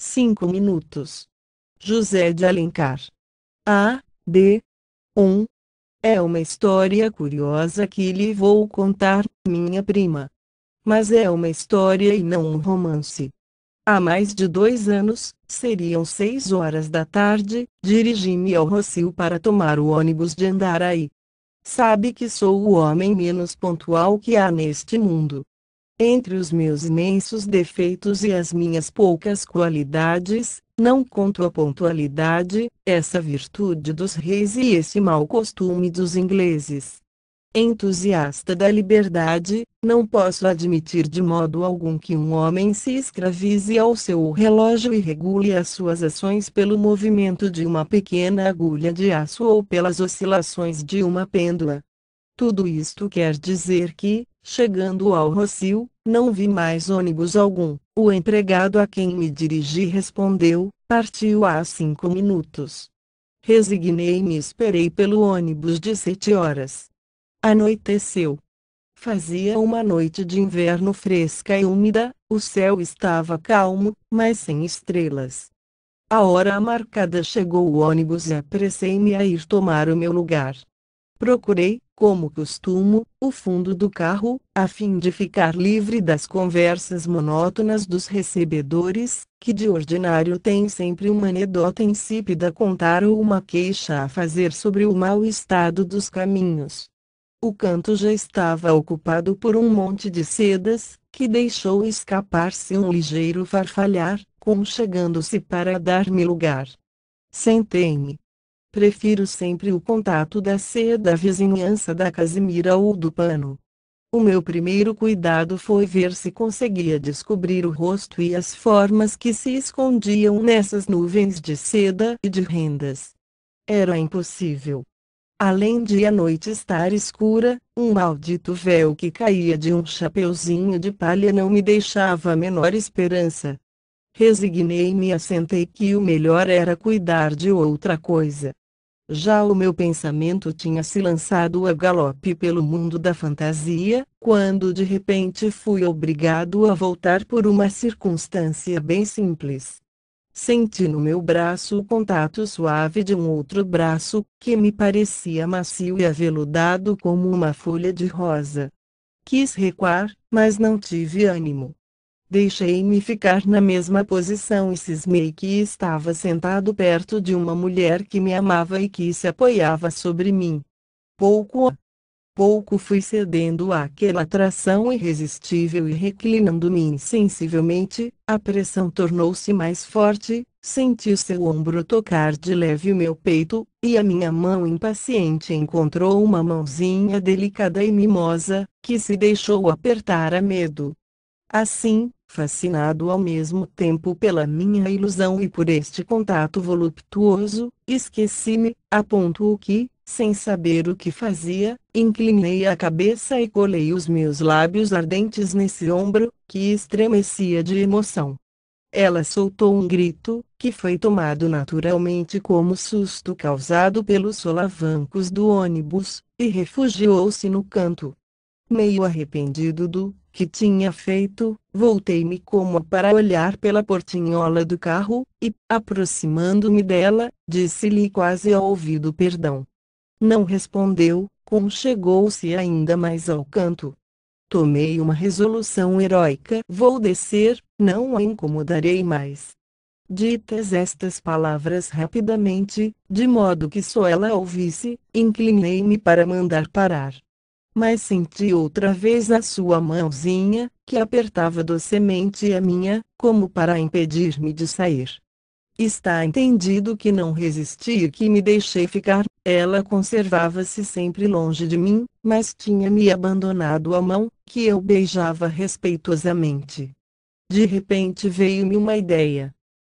5 minutos. José de Alencar. A.D. 1. É uma história curiosa que lhe vou contar, minha prima. Mas é uma história e não um romance. Há mais de 2 anos, seriam 6 horas da tarde, dirigi-me ao Rossio para tomar o ônibus de Andaraí. Sabe que sou o homem menos pontual que há neste mundo. Entre os meus imensos defeitos e as minhas poucas qualidades, não conto a pontualidade, essa virtude dos reis e esse mau costume dos ingleses. Entusiasta da liberdade, não posso admitir de modo algum que um homem se escravize ao seu relógio e regule as suas ações pelo movimento de uma pequena agulha de aço ou pelas oscilações de uma pêndula. Tudo isto quer dizer que, chegando ao Rossio, não vi mais ônibus algum. O empregado a quem me dirigi respondeu: partiu há 5 minutos. Resignei-me e esperei pelo ônibus de 7 horas. Anoiteceu. Fazia uma noite de inverno fresca e úmida, o céu estava calmo, mas sem estrelas. A hora marcada chegou o ônibus e apressei-me a ir tomar o meu lugar. Procurei, como costumo, o fundo do carro, a fim de ficar livre das conversas monótonas dos recebedores, que de ordinário têm sempre uma anedota insípida a contar ou uma queixa a fazer sobre o mau estado dos caminhos. O canto já estava ocupado por um monte de sedas, que deixou escapar-se um ligeiro farfalhar, conchegando-se para dar-me lugar. Sentei-me. Prefiro sempre o contato da seda à vizinhança da casimira ou do pano. O meu primeiro cuidado foi ver se conseguia descobrir o rosto e as formas que se escondiam nessas nuvens de seda e de rendas. Era impossível. Além de a noite estar escura, um maldito véu que caía de um chapeuzinho de palha não me deixava a menor esperança. Resignei-me e assentei que o melhor era cuidar de outra coisa. Já o meu pensamento tinha se lançado a galope pelo mundo da fantasia, quando de repente fui obrigado a voltar por uma circunstância bem simples. Senti no meu braço o contato suave de um outro braço, que me parecia macio e aveludado como uma folha de rosa. Quis recuar, mas não tive ânimo. Deixei-me ficar na mesma posição e cismei que estava sentado perto de uma mulher que me amava e que se apoiava sobre mim. Pouco a pouco fui cedendo àquela atração irresistível e reclinando-me insensivelmente, a pressão tornou-se mais forte, senti o seu ombro tocar de leve o meu peito, e a minha mão impaciente encontrou uma mãozinha delicada e mimosa, que se deixou apertar a medo. Assim, fascinado ao mesmo tempo pela minha ilusão e por este contato voluptuoso, esqueci-me, a ponto que, sem saber o que fazia, inclinei a cabeça e colei os meus lábios ardentes nesse ombro, que estremecia de emoção. Ela soltou um grito, que foi tomado naturalmente como susto causado pelos solavancos do ônibus, e refugiou-se no canto. Meio arrependido do que tinha feito, voltei-me como para olhar pela portinhola do carro, e, aproximando-me dela, disse-lhe quase ao ouvido perdão. Não respondeu, conchegou-se ainda mais ao canto. Tomei uma resolução heróica. Vou descer, não a incomodarei mais. Ditas estas palavras rapidamente, de modo que só ela ouvisse, inclinei-me para mandar parar. Mas senti outra vez a sua mãozinha, que apertava docemente a minha, como para impedir-me de sair. Está entendido que não resisti e que me deixei ficar. Ela conservava-se sempre longe de mim, mas tinha-me abandonado a mão, que eu beijava respeitosamente. De repente veio-me uma ideia.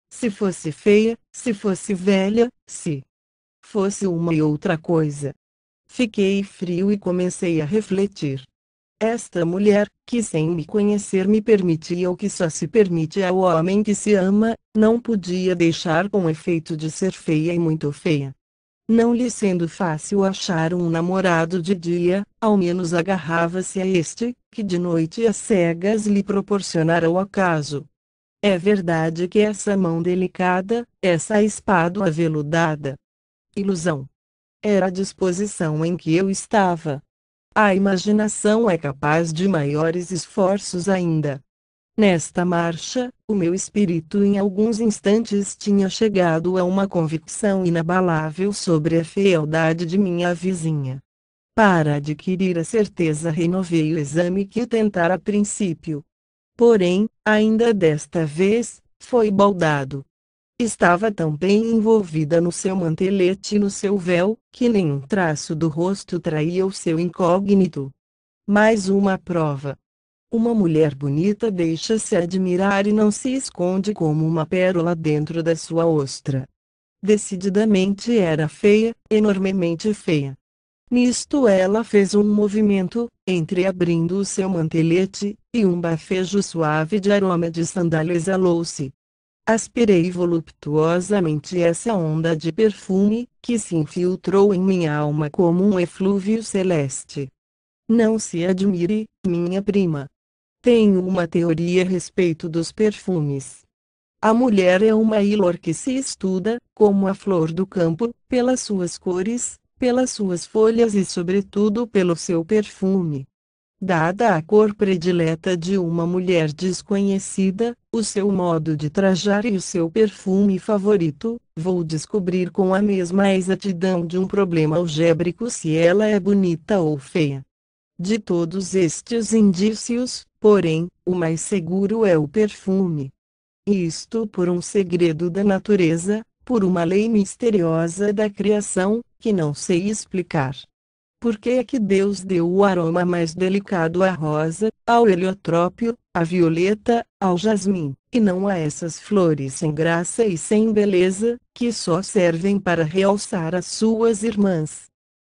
Se fosse feia, se fosse velha, se fosse uma e outra coisa. Fiquei frio e comecei a refletir. Esta mulher, que sem me conhecer me permitia o que só se permite ao homem que se ama, não podia deixar com efeito de ser feia e muito feia. Não lhe sendo fácil achar um namorado de dia, ao menos agarrava-se a este, que de noite às cegas lhe proporcionara o acaso. É verdade que essa mão delicada, essa espada aveludada. Ilusão. Era a disposição em que eu estava. A imaginação é capaz de maiores esforços ainda. Nesta marcha, o meu espírito em alguns instantes tinha chegado a uma convicção inabalável sobre a fealdade de minha vizinha. Para adquirir a certeza renovei o exame que tentara a princípio. Porém, ainda desta vez, foi baldado. Estava tão bem envolvida no seu mantelete e no seu véu, que nenhum traço do rosto traía o seu incógnito. Mais uma prova. Uma mulher bonita deixa-se admirar e não se esconde como uma pérola dentro da sua ostra. Decididamente era feia, enormemente feia. Nisto ela fez um movimento, entreabrindo o seu mantelete, e um bafejo suave de aroma de sandália exalou-se. Aspirei voluptuosamente essa onda de perfume, que se infiltrou em minha alma como um eflúvio celeste. Não se admire, minha prima. Tenho uma teoria a respeito dos perfumes. A mulher é uma ílor que se estuda, como a flor do campo, pelas suas cores, pelas suas folhas e sobretudo pelo seu perfume. Dada a cor predileta de uma mulher desconhecida, o seu modo de trajar e o seu perfume favorito, vou descobrir com a mesma exatidão de um problema algébrico se ela é bonita ou feia. De todos estes indícios, porém, o mais seguro é o perfume. Isto por um segredo da natureza, por uma lei misteriosa da criação, que não sei explicar. Por que é que Deus deu o aroma mais delicado à rosa, ao heliotrópio, à violeta, ao jasmim, e não a essas flores sem graça e sem beleza, que só servem para realçar as suas irmãs?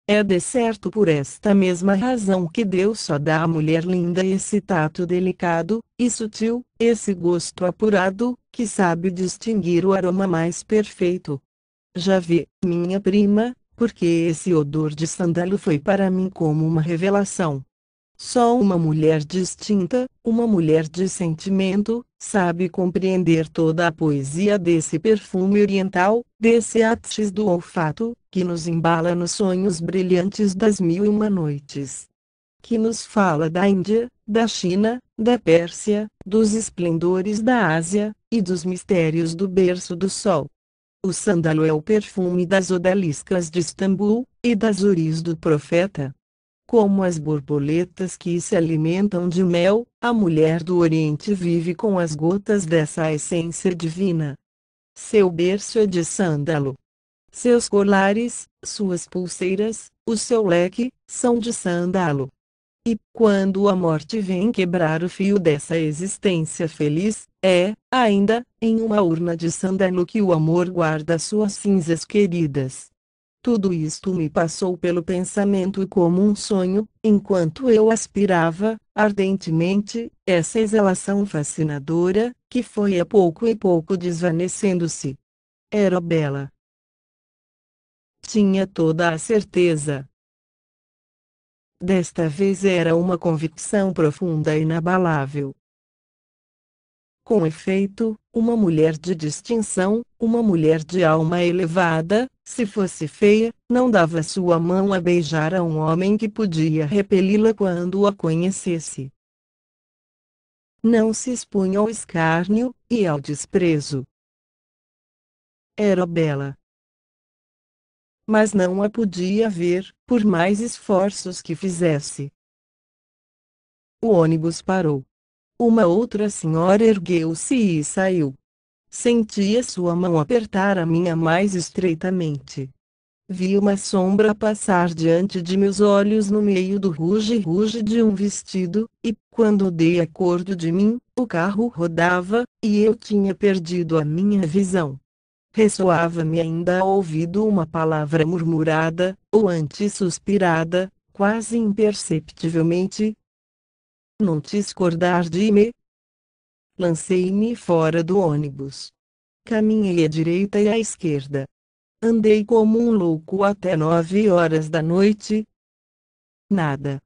É de certo por esta mesma razão que Deus só dá à mulher linda esse tato delicado e sutil, esse gosto apurado, que sabe distinguir o aroma mais perfeito. Já vi, minha prima, porque esse odor de sândalo foi para mim como uma revelação. Só uma mulher distinta, uma mulher de sentimento, sabe compreender toda a poesia desse perfume oriental, desse áxis do olfato, que nos embala nos sonhos brilhantes das 1001 noites. Que nos fala da Índia, da China, da Pérsia, dos esplendores da Ásia, e dos mistérios do berço do sol. O sândalo é o perfume das odaliscas de Istambul, e das uris do profeta. Como as borboletas que se alimentam de mel, a mulher do Oriente vive com as gotas dessa essência divina. Seu berço é de sândalo. Seus colares, suas pulseiras, o seu leque, são de sândalo. E, quando a morte vem quebrar o fio dessa existência feliz, é, ainda, em uma urna de sândalo que o amor guarda suas cinzas queridas. Tudo isto me passou pelo pensamento como um sonho, enquanto eu aspirava, ardentemente, essa exalação fascinadora, que foi a pouco e pouco desvanecendo-se. Era bela. Tinha toda a certeza. Desta vez era uma convicção profunda e inabalável. Com efeito, uma mulher de distinção, uma mulher de alma elevada, se fosse feia, não dava sua mão a beijar a um homem que podia repeli-la quando a conhecesse. Não se expunha ao escárnio, e ao desprezo. Era bela. Mas não a podia ver, por mais esforços que fizesse. O ônibus parou. Uma outra senhora ergueu-se e saiu. Sentia sua mão apertar a minha mais estreitamente. Vi uma sombra passar diante de meus olhos no meio do ruge-ruge de um vestido, e, quando dei acordo de mim, o carro rodava, e eu tinha perdido a minha visão. Ressoava-me ainda ao ouvido uma palavra murmurada, ou antes suspirada, quase imperceptivelmente: não te escordar de me. Lancei-me fora do ônibus. Caminhei à direita e à esquerda. Andei como um louco até 9 horas da noite. Nada.